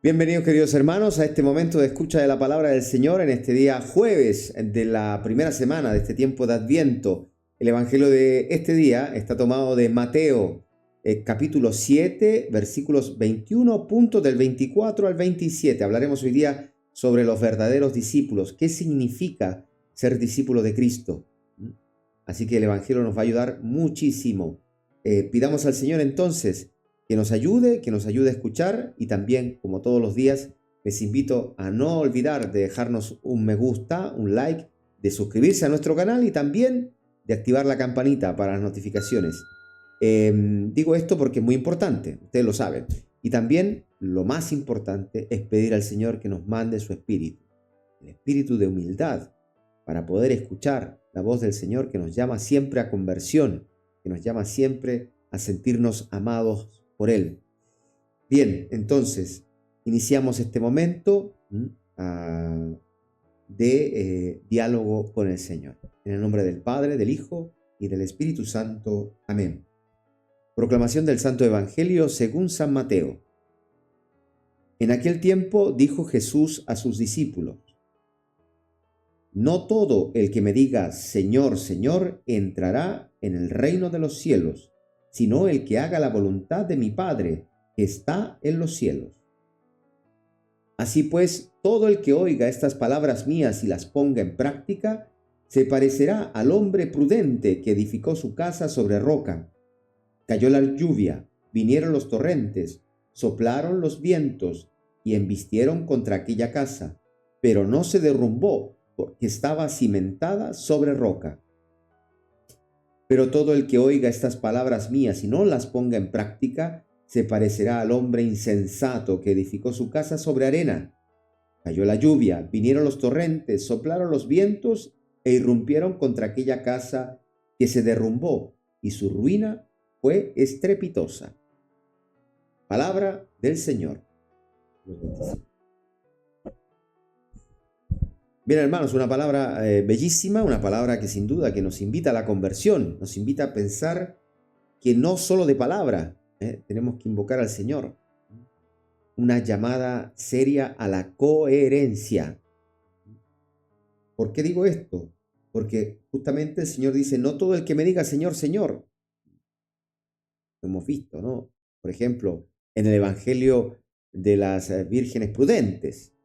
Bienvenidos queridos hermanos a este momento de escucha de la palabra del Señor en este día jueves de la primera semana de este tiempo de Adviento. El evangelio de este día está tomado de Mateo, capítulo 7, versículos 21, puntos del 24 al 27. Hablaremos hoy día sobre los verdaderos discípulos. ¿Qué significa ser discípulo de Cristo? Así que el evangelio nos va a ayudar muchísimo. Pidamos al Señor entonces que nos ayude a escuchar, y también, como todos los días, les invito a no olvidar de dejarnos un me gusta, un like, de suscribirse a nuestro canal y también de activar la campanita para las notificaciones. Digo esto porque es muy importante, ustedes lo saben. Y también lo más importante es pedir al Señor que nos mande su espíritu, el espíritu de humildad, para poder escuchar la voz del Señor que nos llama siempre a conversión, que nos llama siempre a sentirnos amados por Él. Bien, entonces, iniciamos este momento de diálogo con el Señor. En el nombre del Padre, del Hijo y del Espíritu Santo. Amén. Proclamación del Santo Evangelio según San Mateo. En aquel tiempo dijo Jesús a sus discípulos: No todo el que me diga Señor, Señor, entrará en el reino de los cielos, sino el que haga la voluntad de mi Padre que está en los cielos. Así pues, todo el que oiga estas palabras mías y las ponga en práctica, se parecerá al hombre prudente que edificó su casa sobre roca. Cayó la lluvia, vinieron los torrentes, soplaron los vientos y embistieron contra aquella casa, pero no se derrumbó porque estaba cimentada sobre roca. Pero todo el que oiga estas palabras mías y no las ponga en práctica, se parecerá al hombre insensato que edificó su casa sobre arena. Cayó la lluvia, vinieron los torrentes, soplaron los vientos e irrumpieron contra aquella casa, que se derrumbó, y su ruina fue estrepitosa. Palabra del Señor. Bien, hermanos, una palabra bellísima, una palabra que sin duda que nos invita a la conversión, nos invita a pensar que no solo de palabra tenemos que invocar al Señor. Una llamada seria a la coherencia. ¿Por qué digo esto? Porque justamente el Señor dice: no todo el que me diga Señor, Señor. Lo hemos visto, ¿no? Por ejemplo, en el Evangelio de las vírgenes prudentes.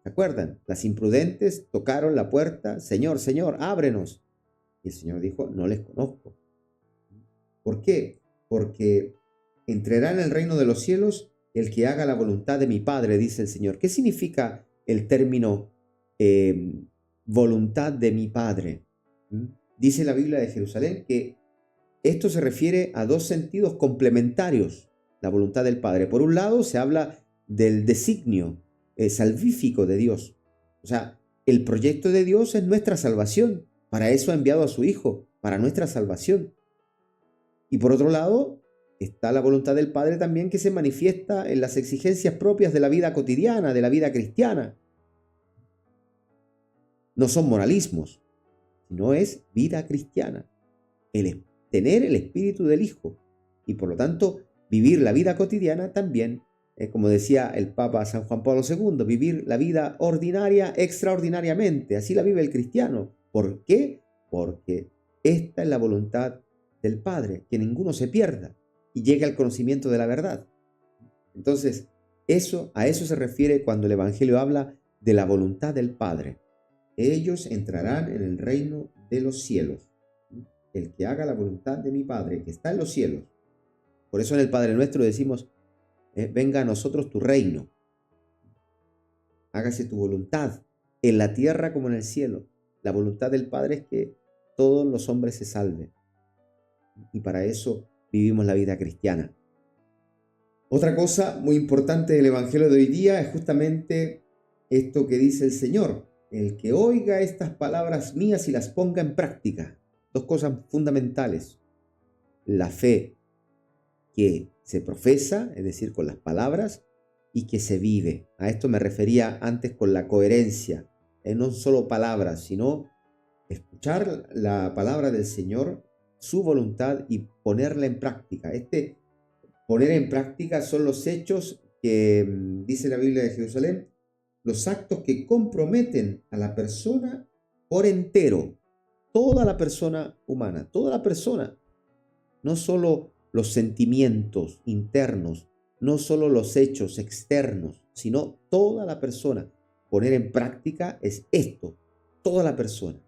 ¿Se acuerdan? Las imprudentes tocaron la puerta: Señor, Señor, ábrenos. Y el Señor dijo: no les conozco. ¿Por qué? Porque entrará en el reino de los cielos el que haga la voluntad de mi Padre, dice el Señor. ¿Qué significa el término voluntad de mi Padre? Dice la Biblia de Jerusalén que esto se refiere a dos sentidos complementarios, la voluntad del Padre. Por un lado, se habla del designio salvífico de Dios. O sea, el proyecto de Dios es nuestra salvación. Para eso ha enviado a su Hijo, para nuestra salvación. Y por otro lado, está la voluntad del Padre también, que se manifiesta en las exigencias propias de la vida cotidiana, de la vida cristiana. No son moralismos, sino es vida cristiana. Tener el espíritu del Hijo y por lo tanto vivir la vida cotidiana también, como decía el Papa San Juan Pablo II, vivir la vida ordinaria extraordinariamente. Así la vive el cristiano. ¿Por qué? Porque esta es la voluntad del Padre, que ninguno se pierda y llegue al conocimiento de la verdad. Entonces, a eso se refiere cuando el Evangelio habla de la voluntad del Padre. Ellos entrarán en el reino de los cielos. El que haga la voluntad de mi Padre, que está en los cielos. Por eso en el Padre Nuestro decimos: venga a nosotros tu reino. Hágase tu voluntad, en la tierra como en el cielo. La voluntad del Padre es que todos los hombres se salven. Y para eso vivimos la vida cristiana. Otra cosa muy importante del Evangelio de hoy día es justamente esto que dice el Señor: el que oiga estas palabras mías y las ponga en práctica. Dos cosas fundamentales: la fe que se profesa, es decir, con las palabras, y que se vive. A esto me refería antes con la coherencia. No solo palabras, sino escuchar la palabra del Señor, su voluntad, y ponerla en práctica. Poner en práctica son los hechos que dice la Biblia de Jerusalén, los actos que comprometen a la persona por entero, toda la persona humana, toda la persona, no solo los sentimientos internos, no solo los hechos externos, sino toda la persona. Poner en práctica es esto, toda la persona,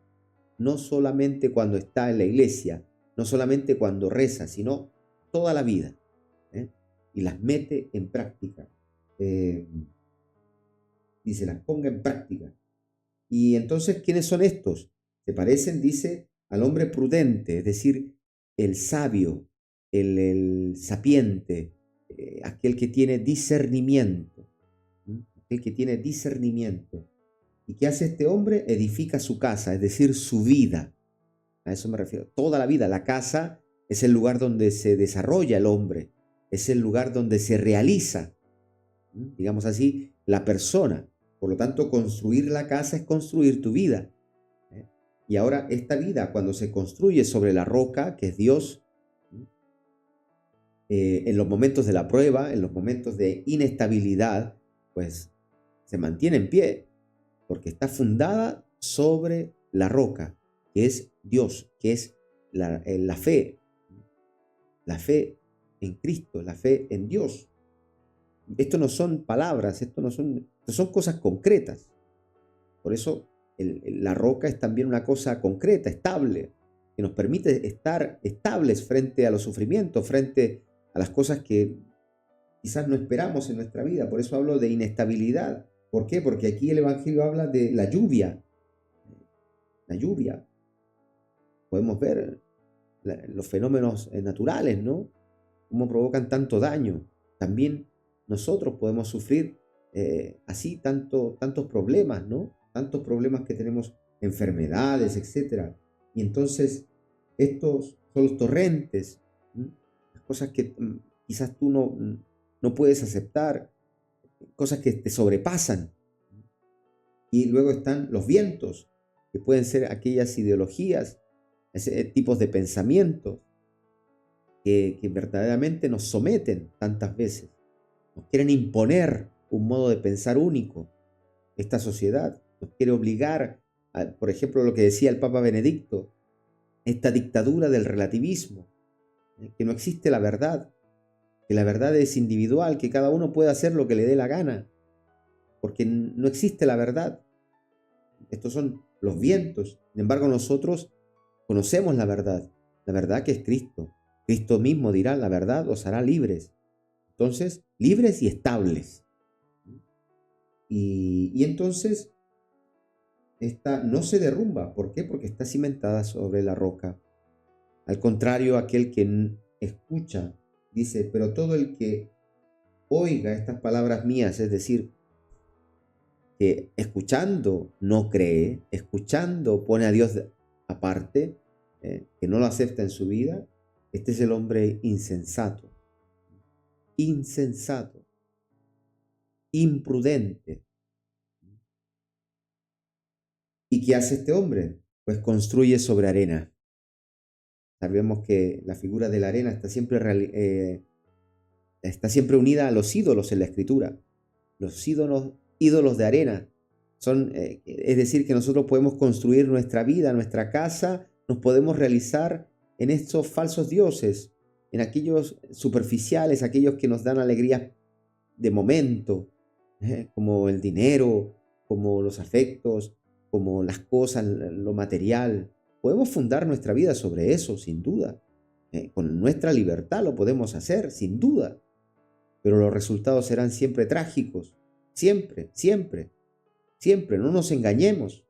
no solamente cuando está en la iglesia, no solamente cuando reza, sino toda la vida, ¿eh? Y las mete en práctica. Dice, las ponga en práctica. Y entonces, ¿quiénes son estos? Se parecen, dice, al hombre prudente, es decir, el sabio, el sapiente, aquel que tiene discernimiento, aquel que tiene discernimiento. ¿Y qué hace este hombre? Edifica su casa, es decir, su vida. A eso me refiero. Toda la vida. La casa es el lugar donde se desarrolla el hombre, es el lugar donde se realiza, digamos así, la persona. Por lo tanto, construir la casa es construir tu vida. Y ahora esta vida, cuando se construye sobre la roca, que es Dios, en los momentos de la prueba, en los momentos de inestabilidad, pues se mantiene en pie, porque está fundada sobre la roca, que es Dios, que es la fe en Cristo, la fe en Dios. Esto no son palabras, esto son cosas concretas. Por eso la roca es también una cosa concreta, estable, que nos permite estar estables frente a los sufrimientos, frente a las cosas que quizás no esperamos en nuestra vida. Por eso hablo de inestabilidad. ¿Por qué? Porque aquí el Evangelio habla de la lluvia. La lluvia. Podemos ver los fenómenos naturales, ¿no? Cómo provocan tanto daño. También nosotros podemos sufrir así tantos problemas, ¿no? Tantos problemas que tenemos, enfermedades, etc. Y entonces estos son los torrentes, las cosas que quizás tú no puedes aceptar, cosas que te sobrepasan. Y luego están los vientos, que pueden ser aquellas ideologías, tipos de pensamientos que verdaderamente nos someten tantas veces. Nos quieren imponer un modo de pensar único. Esta sociedad nos quiere obligar a, por ejemplo, lo que decía el Papa Benedicto, esta dictadura del relativismo, que no existe la verdad, que la verdad es individual, que cada uno puede hacer lo que le dé la gana, porque no existe la verdad. Estos son los vientos. Sin embargo, nosotros conocemos la verdad que es Cristo. Cristo mismo dirá, la verdad os hará libres. Entonces, libres y estables. Y entonces, esta no se derrumba. ¿Por qué? Porque está cimentada sobre la roca. Al contrario, aquel que escucha, dice, pero todo el que oiga estas palabras mías, es decir, que escuchando no cree, escuchando pone a Dios aparte, que no lo acepta en su vida, este es el hombre insensato, imprudente. ¿Y qué hace este hombre? Pues construye sobre arena. Sabemos que la figura de la arena está siempre unida a los ídolos en la Escritura. Los ídolos de arena son, es decir, que nosotros podemos construir nuestra vida, nuestra casa, nos podemos realizar en estos falsos dioses, en aquellos superficiales, aquellos que nos dan alegrías de momento, como el dinero, como los afectos, como las cosas, lo material. Podemos fundar nuestra vida sobre eso, sin duda. Con nuestra libertad lo podemos hacer, sin duda. Pero los resultados serán siempre trágicos. Siempre, siempre, siempre. No nos engañemos.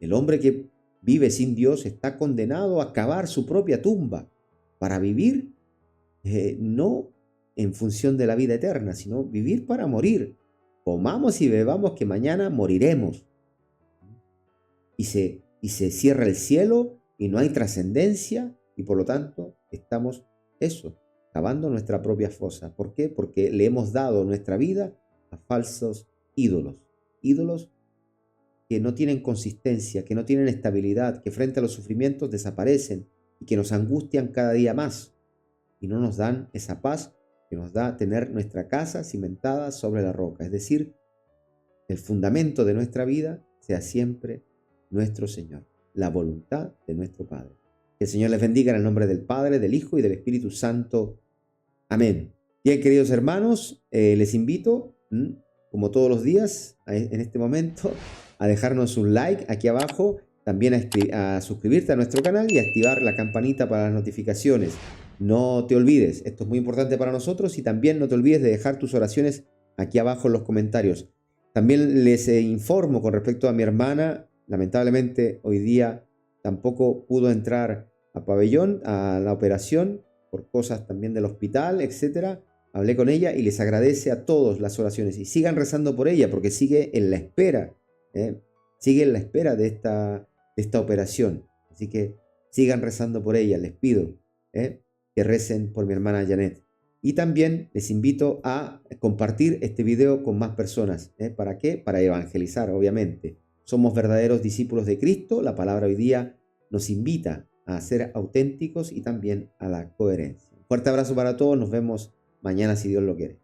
El hombre que vive sin Dios está condenado a cavar su propia tumba para vivir, no en función de la vida eterna, sino vivir para morir. Comamos y bebamos que mañana moriremos. Y se cierra el cielo y no hay trascendencia y por lo tanto estamos cavando nuestra propia fosa. ¿Por qué? Porque le hemos dado nuestra vida a falsos ídolos. Ídolos que no tienen consistencia, que no tienen estabilidad, que frente a los sufrimientos desaparecen y que nos angustian cada día más y no nos dan esa paz que nos da tener nuestra casa cimentada sobre la roca, es decir, el fundamento de nuestra vida sea siempre nuestro Señor, la voluntad de nuestro Padre. Que el Señor les bendiga en el nombre del Padre, del Hijo y del Espíritu Santo. Amén. Bien, queridos hermanos, les invito, como todos los días, en este momento, a dejarnos un like aquí abajo, también a suscribirte a nuestro canal y a activar la campanita para las notificaciones. No te olvides, esto es muy importante para nosotros, y también no te olvides de dejar tus oraciones aquí abajo en los comentarios. También les informo con respecto a mi hermana. Lamentablemente hoy día tampoco pudo entrar a pabellón, a la operación, por cosas también del hospital, etc. Hablé con ella y les agradece a todos las oraciones. Y sigan rezando por ella porque sigue en la espera. Sigue en la espera de esta operación. Así que sigan rezando por ella, les pido que recen por mi hermana Janet. Y también les invito a compartir este video con más personas. ¿Para qué? Para evangelizar, obviamente. Somos verdaderos discípulos de Cristo. La palabra hoy día nos invita a ser auténticos y también a la coherencia. Un fuerte abrazo para todos. Nos vemos mañana si Dios lo quiere.